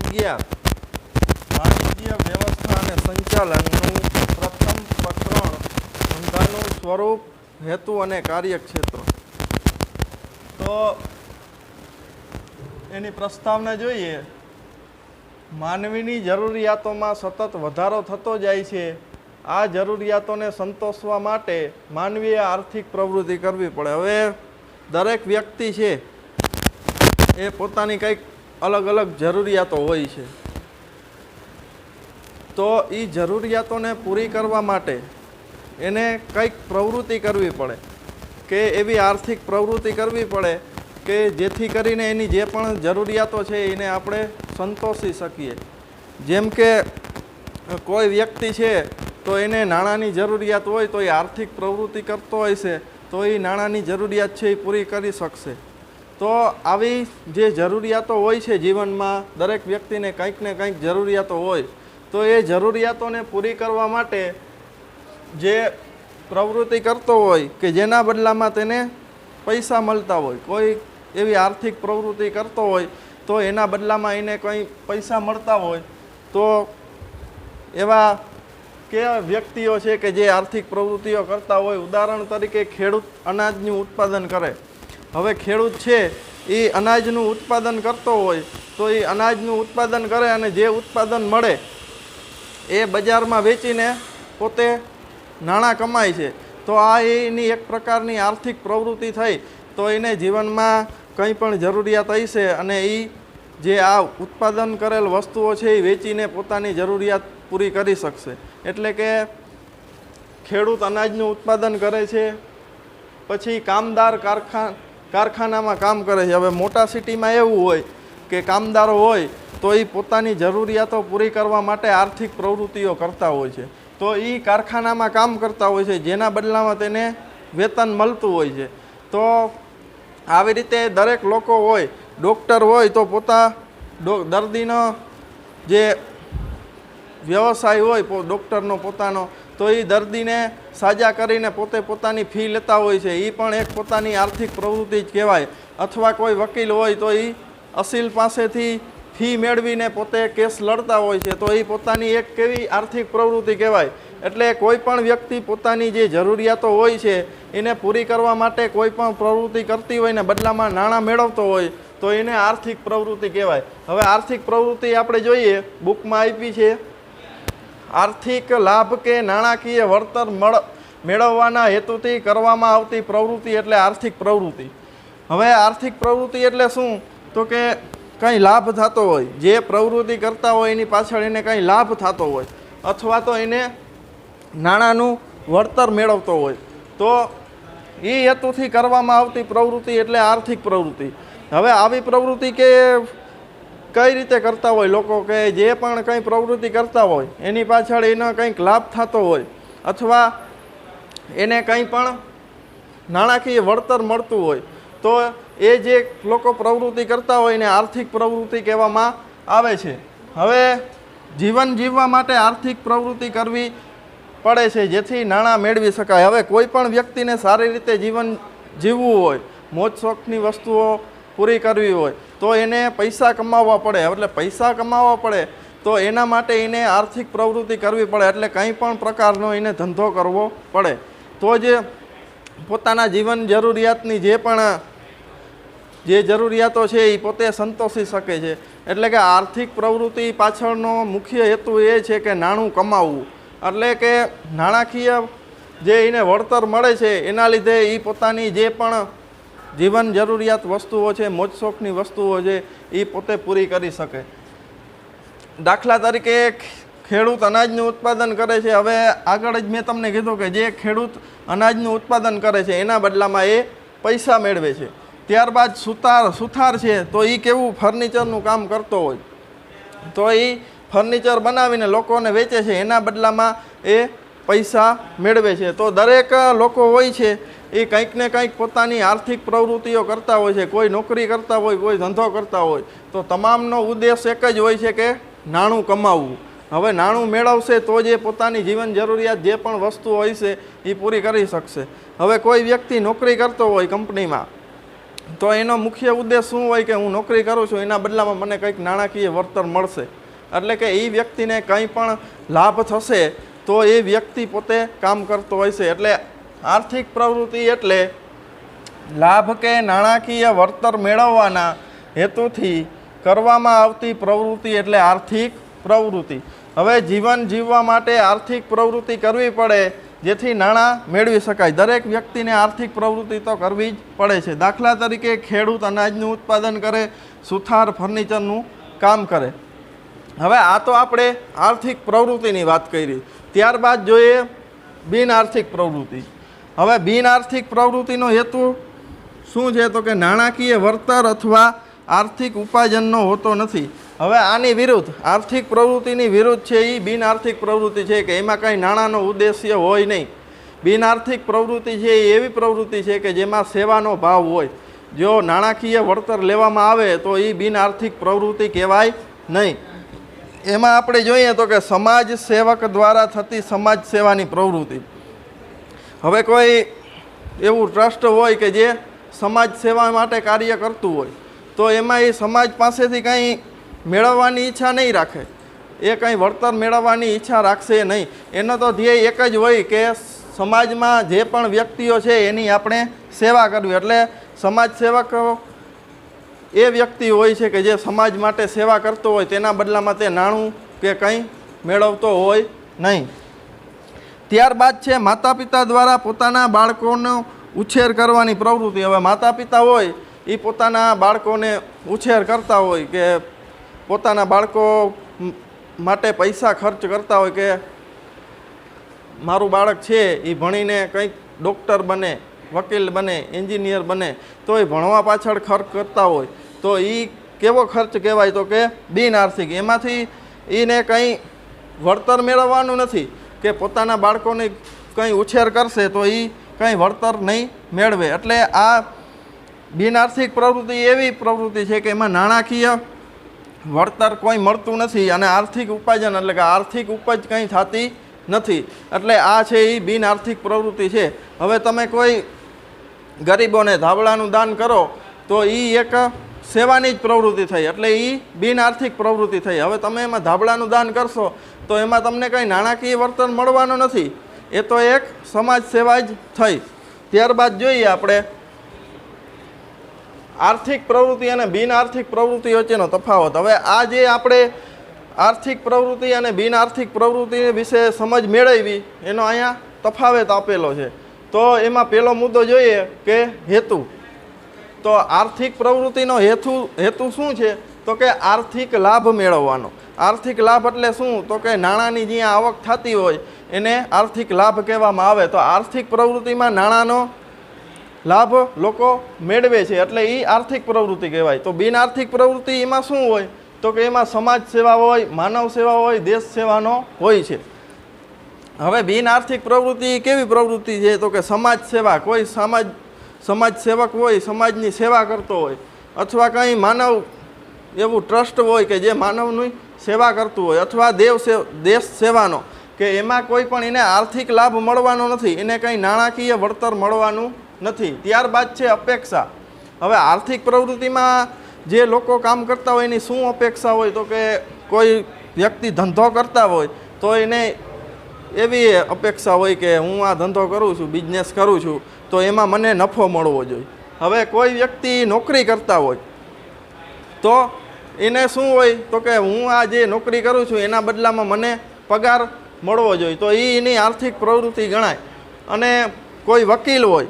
11 વાણિજ્ય વ્યવસ્થા અને સંચાલનનું પ્રથમ પ્રકરણ ધંધાનું સ્વરૂપ, હેતુ અને કાર્યક્ષેત્ર. તો એની પ્રસ્તાવના જોઈએ. માનવીની જરૂરિયાતોમાં સતત વધારો થતો જાય છે. આ જરૂરિયાતોને સંતોષવા માટે માનવીએ આર્થિક પ્રવૃત્તિ કરવી પડે. હવે દરેક વ્યક્તિ છે એ પોતાની કંઈક અલગ અલગ જરૂરિયાતો હોય છે. તો એ જરૂરિયાતોને પૂરી કરવા માટે એને કંઈક પ્રવૃત્તિ કરવી પડે, કે એવી આર્થિક પ્રવૃત્તિ કરવી પડે કે જેથી કરીને એની જે પણ જરૂરિયાતો છે એને આપણે સંતોષી શકીએ. જેમ કે કોઈ વ્યક્તિ છે તો એને નાણાંની જરૂરિયાત હોય તો એ આર્થિક પ્રવૃત્તિ કરતો હોય છે તો એ નાણાંની જરૂરિયાત છે એ પૂરી કરી શકશે. તો આવી જે જરૂરિયાતો હોય છે જીવનમાં, દરેક વ્યક્તિને કંઈક ને કંઈક જરૂરિયાતો હોય. તો એ જરૂરિયાતોને પૂરી કરવા માટે જે પ્રવૃત્તિ કરતો હોય કે જેના બદલામાં તેને પૈસા મળતા હોય, કોઈ એવી આર્થિક પ્રવૃત્તિ કરતો હોય તો એના બદલામાં એને કંઈ પૈસા મળતા હોય, તો એવા કેવા વ્યક્તિઓ છે કે જે આર્થિક પ્રવૃત્તિઓ કરતા હોય. ઉદાહરણ તરીકે ખેડૂત અનાજનું ઉત્પાદન કરે. હવે ખેડૂત છે એ અનાજનું ઉત્પાદન કરતો હોય તો એ અનાજનું ઉત્પાદન કરે અને જે ઉત્પાદન મળે એ બજારમાં વેચીને પોતે નાણાં કમાય છે. તો આ એની એક પ્રકારની આર્થિક પ્રવૃત્તિ થઈ. તો એને જીવનમાં કંઈ પણ જરૂરિયાત હશે અને એ જે આ ઉત્પાદન કરેલ વસ્તુઓ છે એ વેચીને પોતાની જરૂરિયાત પૂરી કરી શકશે. એટલે કે ખેડૂત અનાજનું ઉત્પાદન કરે છે, પછી કામદાર કારખાનામાં કામ કરે છે. હવે મોટા સિટીમાં એવું હોય કે કામદારો હોય તો એ પોતાની જરૂરિયાતો પૂરી કરવા માટે આર્થિક પ્રવૃત્તિઓ કરતા હોય છે. તો એ કારખાનામાં કામ કરતા હોય છે જેના બદલામાં તેને વેતન મળતું હોય છે. તો આવી રીતે દરેક લોકો હોય. ડૉક્ટર હોય તો દર્દીનો જે વ્યવસાય હોય ડૉક્ટરનો પોતાનો, તો એ દર્દીને સાજા કરીને પોતે પોતાની ફી લેતા હોય છે. એ પણ એક પોતાની આર્થિક પ્રવૃત્તિ જ કહેવાય. અથવા કોઈ વકીલ હોય તો એ અસીલ પાસેથી ફી મેળવીને પોતે કેસ લડતા હોય છે. તો એ પોતાની એક કેવી આર્થિક પ્રવૃત્તિ કહેવાય. એટલે કોઈ પણ વ્યક્તિ પોતાની જે જરૂરિયાતો હોય છે એને પૂરી કરવા માટે કોઈ પણ પ્રવૃત્તિ કરતી હોય ને બદલામાં નાણાં મેળવતો હોય તો એને આર્થિક પ્રવૃત્તિ કહેવાય. હવે આર્થિક પ્રવૃત્તિ આપણે જોઈએ, બુકમાં આપી છે. આર્થિક લાભ કે નાણાકીય વળતર મેળવવાના હેતુથી કરવામાં આવતી પ્રવૃત્તિ એટલે આર્થિક પ્રવૃત્તિ. હવે આર્થિક પ્રવૃત્તિ એટલે શું? તો કે કંઈ લાભ થતો હોય, જે પ્રવૃત્તિ કરતા હોય એની પાછળ એને કંઈ લાભ થતો હોય અથવા તો એને નાણાંનું વળતર મેળવતો હોય, તો એ હેતુથી કરવામાં આવતી પ્રવૃત્તિ એટલે આર્થિક પ્રવૃત્તિ. હવે આવી પ્રવૃત્તિ કે કઈ રીતે કરતા હોય લોકો, કે જે પણ કંઈ પ્રવૃત્તિ કરતા હોય એની પાછળ એનો કંઈક લાભ થતો હોય અથવા એને કંઈ પણ નાણાકીય વળતર મળતું હોય, તો એ જે લોકો પ્રવૃત્તિ કરતા હોય એને આર્થિક પ્રવૃત્તિ કહેવામાં આવે છે. હવે જીવન જીવવા માટે આર્થિક પ્રવૃત્તિ કરવી પડે છે જેથી નાણાં મેળવી શકાય. હવે કોઈ પણ વ્યક્તિને સારી રીતે જીવન જીવવું હોય, મોજ શોખની વસ્તુઓ પૂરી કરવી હોય તો એને પૈસા કમાવવા પડે. એટલે પૈસા કમાવવા પડે તો એના માટે એને આર્થિક પ્રવૃત્તિ કરવી પડે. એટલે કંઈ પણ પ્રકારનો એને ધંધો કરવો પડે તો જ પોતાના જીવન જરૂરિયાતની જે જરૂરિયાતો છે એ પોતે સંતોષી શકે છે. એટલે કે આર્થિક પ્રવૃત્તિ પાછળનો મુખ્ય હેતુ એ છે કે નાણું કમાવવું. એટલે કે નાણાકીય જે એને વળતર મળે છે એના લીધે એ પોતાની જે પણ જીવન જરૂરિયાત વસ્તુઓ છે, મોજ શોખની વસ્તુઓ છે એ પોતે પૂરી કરી શકે. દાખલા તરીકે ખેડૂત અનાજનું ઉત્પાદન કરે છે. હવે આગળ જ મેં તમને કીધું કે જે ખેડૂત અનાજનું ઉત્પાદન કરે છે એના બદલામાં એ પૈસા મેળવે છે. ત્યારબાદ સુથાર છે તો એ કેવું ફર્નિચરનું કામ કરતો હોય તો એ ફર્નિચર બનાવીને લોકોને વેચે છે, એના બદલામાં એ પૈસા મેળવે છે. તો દરેક લોકો હોય છે એ કંઈક ને કંઈક પોતાની આર્થિક પ્રવૃત્તિઓ કરતા હોય છે. કોઈ નોકરી કરતા હોય, કોઈ ધંધો કરતા હોય, તો તમામનો ઉદ્દેશ એક જ હોય છે કે નાણું કમાવવું. હવે નાણું મેળવશે તો જ એ પોતાની જીવન જરૂરિયાત જે પણ વસ્તુ હોય છે એ પૂરી કરી શકશે. હવે કોઈ વ્યક્તિ નોકરી કરતો હોય કંપનીમાં તો એનો મુખ્ય ઉદ્દેશ શું હોય કે હું નોકરી કરું છું, એના બદલામાં મને કંઈક નાણાકીય વળતર મળશે. એટલે કે એ વ્યક્તિને કંઈ પણ લાભ થશે તો એ વ્યક્તિ પોતે કામ કરતો હોય છે. એટલે આર્થિક પ્રવૃત્તિ એટલે લાભ કે નાણાકીય વળતર મેળવવાના હેતુથી કરવામાં આવતી પ્રવૃત્તિ એટલે આર્થિક પ્રવૃત્તિ. હવે જીવન જીવવા માટે આર્થિક પ્રવૃત્તિ કરવી પડે જેથી નાણાં મેળવી શકાય. દરેક વ્યક્તિને આર્થિક પ્રવૃત્તિ તો કરવી જ પડે છે. દાખલા તરીકે ખેડૂત અનાજનું ઉત્પાદન કરે, સુથાર ફર્નિચરનું કામ કરે. હવે આ તો આપણે આર્થિક પ્રવૃત્તિની વાત કરી. ત્યારબાદ જોઈએ બિન આર્થિક પ્રવૃત્તિ. હવે બિન આર્થિક પ્રવૃત્તિનો હેતુ શું છે તો કે નાણાકીય વળતર અથવા આર્થિક ઉપાર્જનનો હોતો નથી. હવે આની વિરુદ્ધ આર્થિક પ્રવૃત્તિની વિરુદ્ધ છે એ બિન આર્થિક પ્રવૃત્તિ છે કે એમાં કંઈ નાણાંનો ઉદ્દેશ્ય હોય નહીં. બિન આર્થિક પ્રવૃત્તિ છે એ એવી પ્રવૃત્તિ છે કે જેમાં સેવાનો ભાવ હોય. જો નાણાકીય વળતર લેવામાં આવે તો એ બિન આર્થિક પ્રવૃત્તિ કહેવાય નહીં. એમાં આપણે જોઈએ તો કે સમાજ સેવક દ્વારા થતી સમાજ સેવાની પ્રવૃત્તિ. હવે કોઈ એવું ટ્રસ્ટ હોય કે જે સમાજ સેવા માટે કાર્ય કરતું હોય તો એમાં એ સમાજ પાસેથી કંઈ મેળવવાની ઈચ્છા નહીં રાખે, એ કંઈ વળતર મેળવવાની ઈચ્છા રાખશે નહીં. એનો તો ધ્યેય એક જ હોય કે સમાજમાં જે પણ વ્યક્તિઓ છે એની આપણે સેવા કરવી. એટલે સમાજ સેવક એ વ્યક્તિ હોય છે કે જે સમાજ માટે સેવા કરતો હોય, તેના બદલામાં તે નાણું કે કંઈ મેળવતો હોય નહીં. ત્યારબાદ છે માતા પિતા દ્વારા પોતાના બાળકોનો ઉછેર કરવાની પ્રવૃત્તિ. હવે માતા પિતા હોય એ પોતાના બાળકોને ઉછેર કરતા હોય કે પોતાના બાળકો માટે પૈસા ખર્ચ કરતા હોય કે મારું બાળક છે એ ભણીને કંઈક ડૉક્ટર બને, વકીલ બને, એન્જિનિયર બને, તો એ ભણવા પાછળ ખર્ચ કરતા હોય તો એ કેવો ખર્ચ કહેવાય તો કે બિન આર્થિક. એમાંથી એને કંઈ વળતર મેળવવાનું નથી કે પોતાના બાળકોને કંઈ ઉછેર કરશે તો એ કંઈ વળતર નહીં મેળવે. એટલે આ બિન આર્થિક પ્રવૃત્તિ એવી પ્રવૃત્તિ છે કે એમાં નાણાકીય વળતર કોઈ મળતું નથી અને આર્થિક ઉપાર્જન એટલે કે આર્થિક ઉપજ કંઈ થતી નથી. એટલે આ છે એ બિન આર્થિક પ્રવૃત્તિ છે. હવે તમે કોઈ ગરીબોને ધાબળાનું દાન કરો તો એ એક સેવાની જ પ્રવૃત્તિ થઈ, એટલે એ બિન આર્થિક પ્રવૃત્તિ થઈ. હવે તમે એમાં ધાબળાનું દાન કરશો તો એમાં તમને કંઈ નાણાકીય વળતર મળવાનું નથી, એ તો એક સમાજ સેવા જ થઈ. ત્યારબાદ જોઈએ આપણે આર્થિક પ્રવૃત્તિ અને બિન આર્થિક પ્રવૃત્તિ વચ્ચેનો તફાવત. હવે આ જે આપણે આર્થિક પ્રવૃત્તિ અને બિન આર્થિક પ્રવૃત્તિ વિશે સમજ મેળવી એનો અહીંયા તફાવત આપેલો છે. તો એમાં પહેલો મુદ્દો જોઈએ કે હેતુ. તો આર્થિક પ્રવૃત્તિનો હેતુ શું છે તો કે આર્થિક લાભ મેળવવાનો. આર્થિક લાભ એટલે શું તો કે નાણાંની જ્યાં આવક થતી હોય એને આર્થિક લાભ કહેવામાં આવે. તો આર્થિક પ્રવૃત્તિમાં નાણાંનો લાભ લોકો મેળવે છે એટલે એ આર્થિક પ્રવૃત્તિ કહેવાય. તો બિન આર્થિક પ્રવૃત્તિ એમાં શું હોય તો કે એમાં સમાજ સેવા હોય, માનવ સેવા હોય, દેશ સેવાનો હોય છે. હવે બિન આર્થિક પ્રવૃત્તિ કેવી પ્રવૃત્તિ છે તો કે સમાજ સેવા. કોઈ સમાજ સેવક હોય, સમાજની સેવા કરતો હોય, અથવા કંઈ માનવ એવું ટ્રસ્ટ હોય કે જે માનવની સેવા કરતું હોય, અથવા દેશ સેવાનો કે એમાં કોઈ પણ એને આર્થિક લાભ મળવાનો નથી, એને કંઈ નાણાકીય વળતર મળવાનું નથી. ત્યારબાદ છે અપેક્ષા. હવે આર્થિક પ્રવૃત્તિમાં જે લોકો કામ કરતા હોય એની શું અપેક્ષા હોય તો કે કોઈ વ્યક્તિ ધંધો કરતા હોય તો એને એવી અપેક્ષા હોય કે હું આ ધંધો કરું છું, બિઝનેસ કરું છું તો એમાં મને નફો મળવો જોઈએ. હવે કોઈ વ્યક્તિ નોકરી કરતા હોય તો એને શું હોય તો કે હું આ જે નોકરી કરું છું એના બદલામાં મને પગાર મળવો જોઈએ, તો એની આર્થિક પ્રવૃત્તિ ગણાય. અને કોઈ વકીલ હોય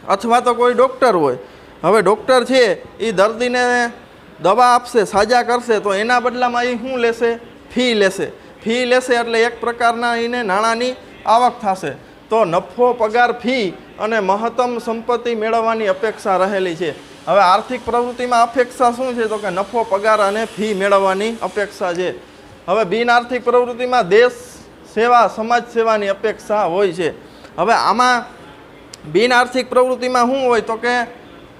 અથવા તો કોઈ ડૉક્ટર હોય. હવે ડૉક્ટર છે એ દર્દીને દવા આપશે, સાજા કરશે તો એના બદલામાં એ શું લેશે? ફી લેશે. ફી લેશે એટલે એક પ્રકારના એને નાણાંની આવક થશે. તો નફો, પગાર, ફી અને મહત્તમ સંપત્તિ મેળવવાની અપેક્ષા રહેલી છે. હવે આર્થિક પ્રવૃત્તિમાં અપેક્ષા શું છે તો કે નફો, પગાર અને ફી મેળવવાની અપેક્ષા છે. હવે બિન આર્થિક પ્રવૃત્તિમાં દેશ સેવા, સમાજ સેવાની અપેક્ષા હોય છે. હવે આમાં બિન આર્થિક પ્રવૃત્તિમાં શું હોય તો કે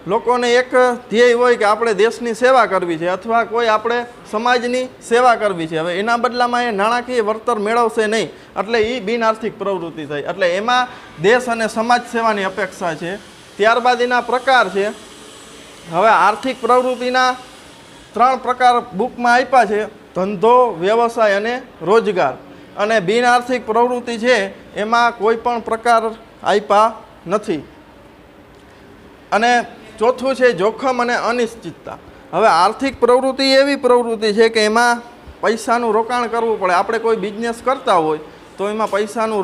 લોકોને એક ધ્યેય હોય કે આપણે દેશની સેવા કરવી છે અથવા કોઈ આપણે સમાજની સેવા કરવી છે. હવે એના બદલામાં એ નાણાકીય વળતર મેળવશે નહીં, એટલે એ બિન આર્થિક પ્રવૃત્તિ થઈ. એટલે એમાં દેશ અને સમાજ સેવાની અપેક્ષા છે. ત્યારબાદ એના પ્રકાર છે હવે આર્થિક પ્રવૃત્તિના 3 પ્રકાર બુકમાં આપ્યા છે: ધંધો, વ્યવસાય અને રોજગાર. અને બિન આર્થિક પ્રવૃત્તિ છે એમાં કોઈ પણ પ્રકાર આપ્યા નથી. અને ચોથું છે જોખમ અને અનિશ્ચિતતા. હવે આર્થિક પ્રવૃત્તિ એવી પ્રવૃત્તિ છે કે એમાં પૈસાનું રોકાણ કરવું પડે. આપણે કોઈ બિઝનેસ કરતા હોય તો એમાં પૈસાનું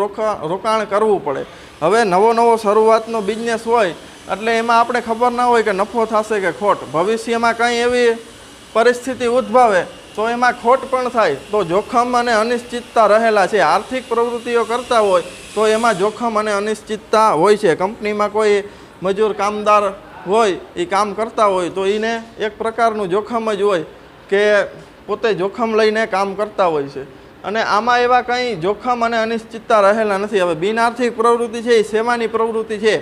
રોકાણ કરવું પડે. હવે નવો શરૂઆતનો બિઝનેસ હોય એટલે એમાં આપણે ખબર ના હોય કે નફો થશે કે ખોટ. ભવિષ્યમાં કંઈ એવી પરિસ્થિતિ ઉદ્ભવે તો એમાં ખોટ પણ થાય, તો જોખમ અને અનિશ્ચિતતા રહેલા છે. આર્થિક પ્રવૃત્તિઓ કરતા હોય તો એમાં જોખમ અને અનિશ્ચિતતા હોય છે. કંપનીમાં કોઈ મજૂર કામદાર હોય, એ કામ કરતા હોય તો એને એક પ્રકારનું જોખમ જ હોય કે પોતે જોખમ લઈને કામ કરતા હોય છે. અને આમાં એવા કંઈ જોખમ અને અનિશ્ચિતતા રહેલા નથી. હવે બિન આર્થિક પ્રવૃત્તિ છે એ સેવાની પ્રવૃત્તિ છે,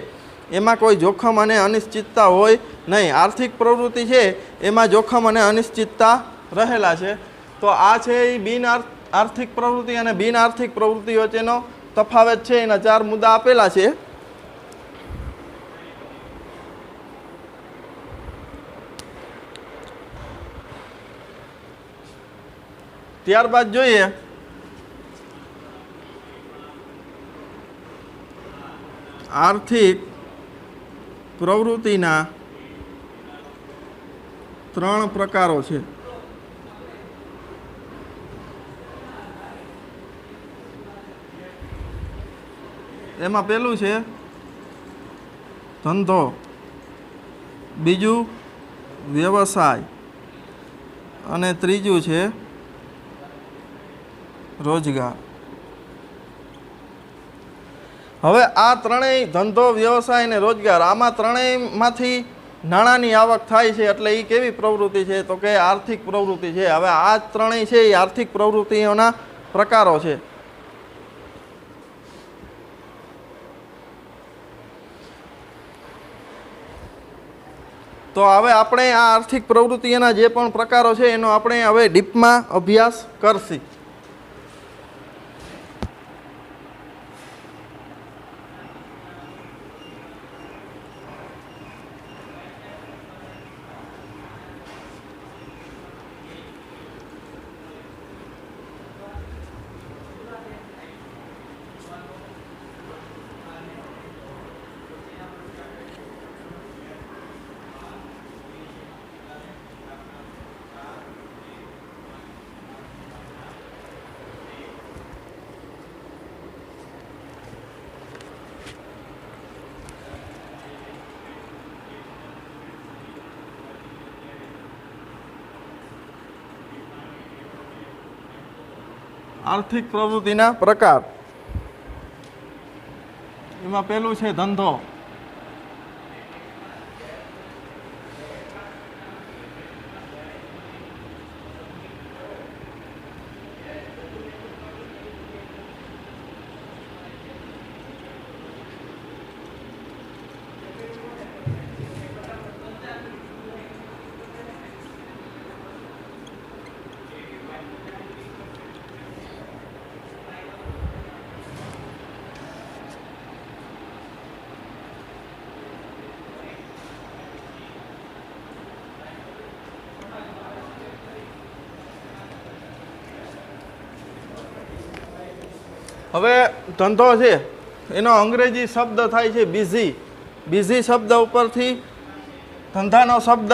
એમાં કોઈ જોખમ અને અનિશ્ચિતતા હોય નહીં. આર્થિક પ્રવૃત્તિ છે એમાં જોખમ અને અનિશ્ચિતતા રહેલા છે. તો આ છે એ બિન આર્થિક પ્રવૃત્તિ અને બિન આર્થિક પ્રવૃત્તિ વચ્ચેનો તફાવત છે. એના 4 મુદ્દા આપેલા છે. ત્યારબાદ જોઈએ આર્થિક પ્રવૃત્તિના 3 પ્રકારો છે. એમાં પહેલું છે ધંધો, બીજું વ્યવસાય અને ત્રીજું છે રોજગાર. હવે આ ત્રણેય ધંધો, વ્યવસાય અને રોજગાર, આમાં ત્રણેયમાંથી નાણાંની આવક થાય છે એટલે એ કેવી પ્રવૃત્તિ છે? તો કે આર્થિક પ્રવૃત્તિ છે. હવે આ ત્રણેય છે એ આર્થિક પ્રવૃત્તિઓના પ્રકારો છે. તો હવે આપણે આ આર્થિક પ્રવૃત્તિઓના જે પણ પ્રકારો છે એનો આપણે હવે ડીપમાં અભ્યાસ કરશી. આર્થિક પ્રવૃત્તિના પ્રકાર, એમાં પહેલું છે ધંધો. હવે ધંધો છે એનો અંગ્રેજી શબ્દ થાય છે બિઝી. બિઝી શબ્દ ઉપરથી ધંધાનો શબ્દ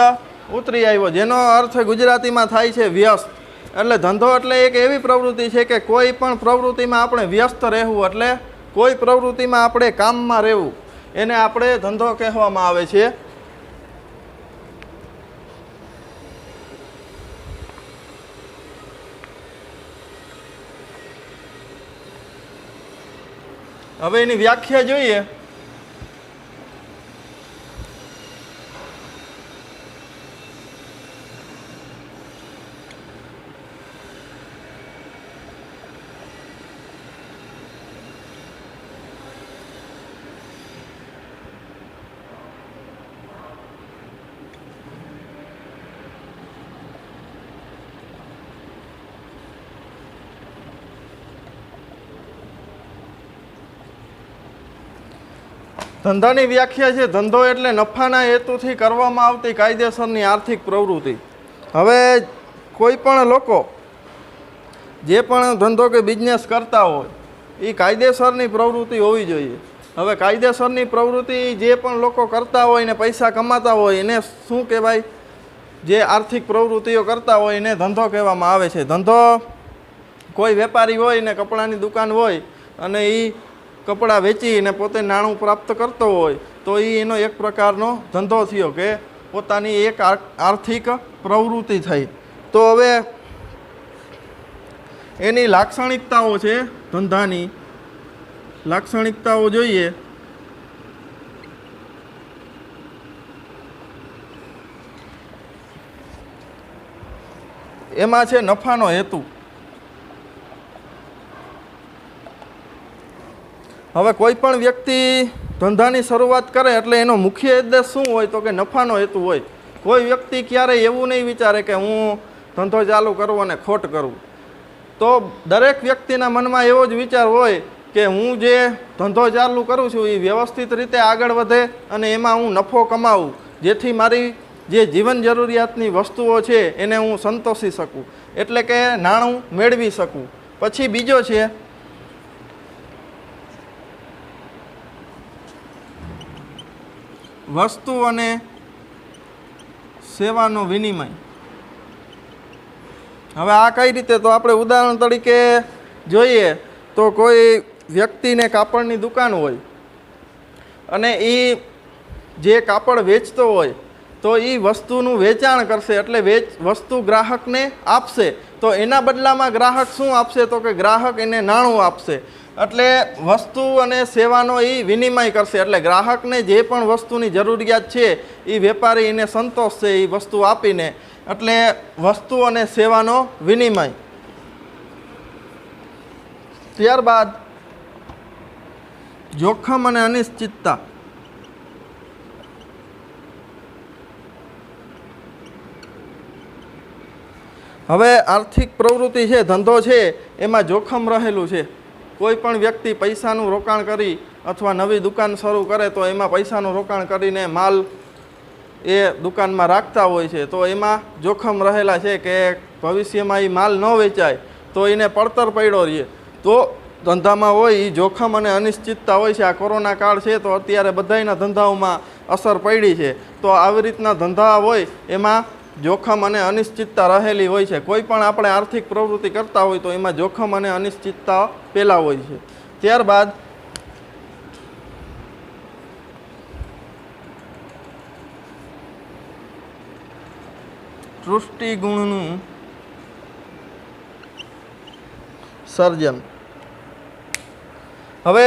ઉતરી આવ્યો, જેનો અર્થ ગુજરાતીમાં થાય છે વ્યસ્ત. એટલે ધંધો એટલે એક એવી પ્રવૃત્તિ છે કે કોઈ પણ પ્રવૃત્તિમાં આપણે વ્યસ્ત રહેવું, એટલે કોઈ પ્રવૃત્તિમાં આપણે કામમાં રહેવું, એને આપણે ધંધો કહેવામાં આવે છે. હવે એની વ્યાખ્યા જોઈએ. ધંધાની વ્યાખ્યા છે, ધંધો એટલે નફાના હેતુથી કરવામાં આવતી કાયદેસરની આર્થિક પ્રવૃત્તિ. હવે કોઈ પણ લોકો જે પણ ધંધો કે બિઝનેસ કરતા હોય એ કાયદેસરની પ્રવૃત્તિ હોવી જોઈએ. હવે કાયદેસરની પ્રવૃત્તિ જે પણ લોકો કરતા હોય ને પૈસા કમાતા હોય એને શું કહેવાય? જે આર્થિક પ્રવૃત્તિઓ કરતા હોય એને ધંધો કહેવામાં આવે છે. ધંધો કોઈ વેપારી હોય ને કપડાની દુકાન હોય અને એ કપડાં વેચીને પોતે નાણું પ્રાપ્ત કરતો હોય તો એ એનો એક પ્રકારનો ધંધો થયો કે પોતાની એક આર્થિક પ્રવૃત્તિ થઈ. તો હવે એની લાક્ષણિકતાઓ છે, ધંધાની લાક્ષણિકતાઓ જોઈએ. એમાં છે નફાનો હેતુ. હવે કોઈ પણ વ્યક્તિ ધંધાની શરૂઆત કરે એટલે એનો મુખ્ય ઉદ્દેશ શું હોય? તો કે નફાનો હેતુ હોય. કોઈ વ્યક્તિ ક્યારેય એવું નહીં વિચારે કે હું ધંધો ચાલુ કરું અને ખોટ કરું. તો દરેક વ્યક્તિના મનમાં એવો જ વિચાર હોય કે હું જે ધંધો ચાલુ કરું છું એ વ્યવસ્થિત રીતે આગળ વધે અને એમાં હું નફો કમાવું, જેથી મારી જે જીવન જરૂરિયાતની વસ્તુઓ છે એને હું સંતોષી શકું, એટલે કે નાણું મેળવી શકું. પછી બીજો છે વસ્તુ અને સેવાનો વિનિમય. હવે આ કઈ રીતે? તો આપણે ઉદાહરણ તરીકે જોઈએ તો કોઈ વ્યક્તિને કાપડની દુકાન હોય અને એ જે કાપડ વેચતો હોય તો એ વસ્તુનું વેચાણ કરશે, એટલે વસ્તુ ગ્રાહકને આપશે. તો એના બદલામાં ગ્રાહક શું આપશે? તો કે ગ્રાહક એને નાણું આપશે. એટલે વસ્તુ અને સેવાનો એ વિનિમય કરશે. એટલે ગ્રાહકને જે પણ વસ્તુની જરૂરિયાત છે એ વેપારી એને સંતોષશે એ વસ્તુ આપીને. એટલે વસ્તુ અને સેવાનો વિનિમય. ત્યારબાદ જોખમ અને અનિશ્ચિતતા. હવે આર્થિક પ્રવૃત્તિ છે, ધંધો છે, એમાં જોખમ રહેલું છે. કોઈ પણ વ્યક્તિ પૈસાનું રોકાણ કરી અથવા નવી દુકાન શરૂ કરે તો એમાં પૈસાનું રોકાણ કરીને માલ એ દુકાનમાં રાખતા હોય છે. તો એમાં જોખમ રહેલા છે કે ભવિષ્યમાં એ માલ ન વેચાય તો એને પડતર પડ્યો રહે. તો ધંધામાં હોય એ જોખમ અને અનિશ્ચિતતા હોય છે. આ કોરોના કાળ છે તો અત્યારે બધાયના ધંધાઓમાં અસર પડી છે. તો આવી રીતના ધંધા હોય એમાં જોખમ અને અનિશ્ચિતતા રહેલી હોય છે. કોઈ પણ આપણે આર્થિક પ્રવૃત્તિ કરતા હોય તો એમાં જોખમ અને અનિશ્ચિતતા પહેલાં હોય છે. ત્યારબાદ દૃષ્ટિગુણનું સર્જન. હવે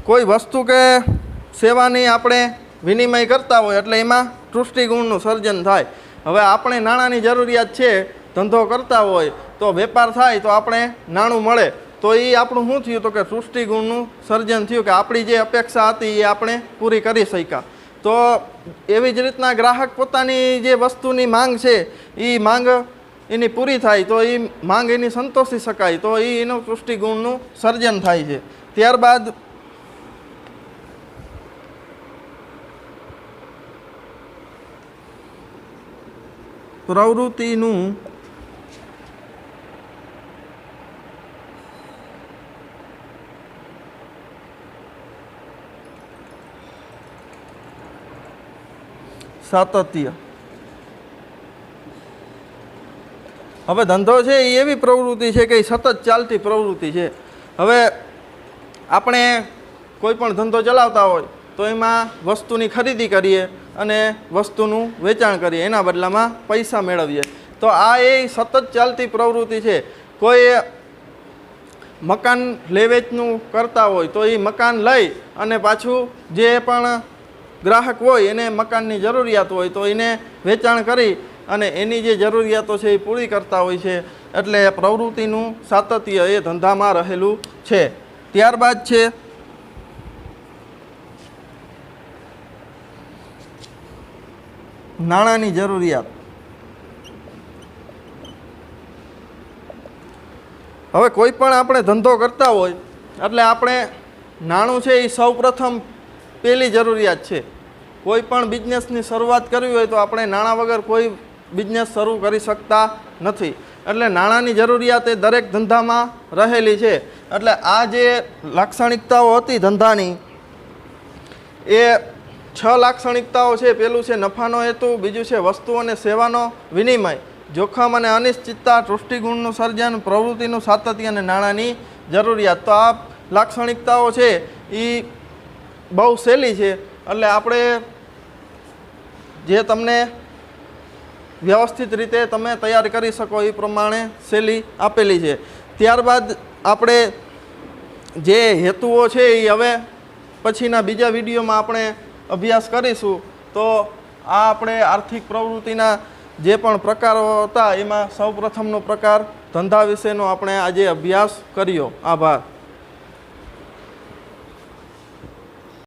કોઈ વસ્તુ કે સેવાની આપણે વિનિમય કરતા હોય એટલે એમાં દૃષ્ટિગુણનું સર્જન થાય. હવે આપણે નાણાંની જરૂરિયાત છે, ધંધો કરતા હોય તો વેપાર થાય તો આપણે નાણું મળે, તો એ આપણું શું થયું? તો કે દૃષ્ટિગુણનું સર્જન થયું કે આપણી જે અપેક્ષા હતી એ આપણે પૂરી કરી શક્યા. તો એવી જ રીતના ગ્રાહક પોતાની જે વસ્તુની માંગ છે એ માંગ એની પૂરી થાય તો એ માંગ એની સંતોષી શકાય, તો એનું દૃષ્ટિગુણનું સર્જન થાય છે. ત્યારબાદ પ્રવૃત્તિનું સાતત્ય. હવે ધંધો છે એ એવી પ્રવૃત્તિ છે કે એ સતત ચાલતી પ્રવૃત્તિ છે. હવે આપણે કોઈ પણ ધંધો ચલાવતા હોય તો એમાં વસ્તુની ખરીદી કરીએ અને વસ્તુનું વેચાણ કરીએ, એના બદલામાં પૈસા મેળવીએ. તો આ એ સતત ચાલતી પ્રવૃત્તિ છે. કોઈ મકાન લેવેચનું કરતા હોય તો એ મકાન લઈ અને પાછું જે પણ ગ્રાહક હોય એને મકાનની જરૂરિયાત હોય તો એને વેચાણ કરી અને એની જે જરૂરિયાતો છે એ પૂરી કરતા હોય છે. એટલે પ્રવૃત્તિનું સાતત્ય એ ધંધામાં રહેલું છે. ત્યારબાદ છે નાણાંની જરૂરિયાત. હવે કોઈ પણ આપણે ધંધો કરતા હોય એટલે આપણે નાણું છે એ સૌપ્રથમ પહેલી જરૂરિયાત છે. કોઈ પણ બિઝનેસની શરૂઆત કરવી હોય તો આપણે નાણાં વગર કોઈ બિઝનેસ શરૂ કરી શકતા નથી. એટલે નાણાંની જરૂરિયાત એ દરેક ધંધામાં રહેલી છે. એટલે આ જે લાક્ષણિકતાઓ હતી ધંધાની એ 6 લાક્ષણિકતાઓ છે. પહેલું છે નફાનો હેતુ, બીજું છે વસ્તુ અને સેવાનો વિનિમય, જોખમ અને અનિશ્ચિતતા, દૃષ્ટિગુણનું સર્જન, પ્રવૃત્તિનું સાતત્ય અને નાણાંની જરૂરિયાત. તો આ લાક્ષણિકતાઓ છે એ બહુ સહેલી છે. એટલે આપણે જે તમને વ્યવસ્થિત રીતે તમે તૈયાર કરી શકો એ પ્રમાણે શૈલી આપેલી છે. ત્યારબાદ આપણે જે હેતુઓ છે એ હવે પછીના બીજા વિડીયોમાં આપણે અભ્યાસ કરીશું. તો આ આપણે આર્થિક પ્રવૃત્તિના જે પણ પ્રકારો હતા એમાં સૌપ્રથમનો પ્રકાર ધંધા વિશેનો આપણે આજે અભ્યાસ કર્યો. આભાર.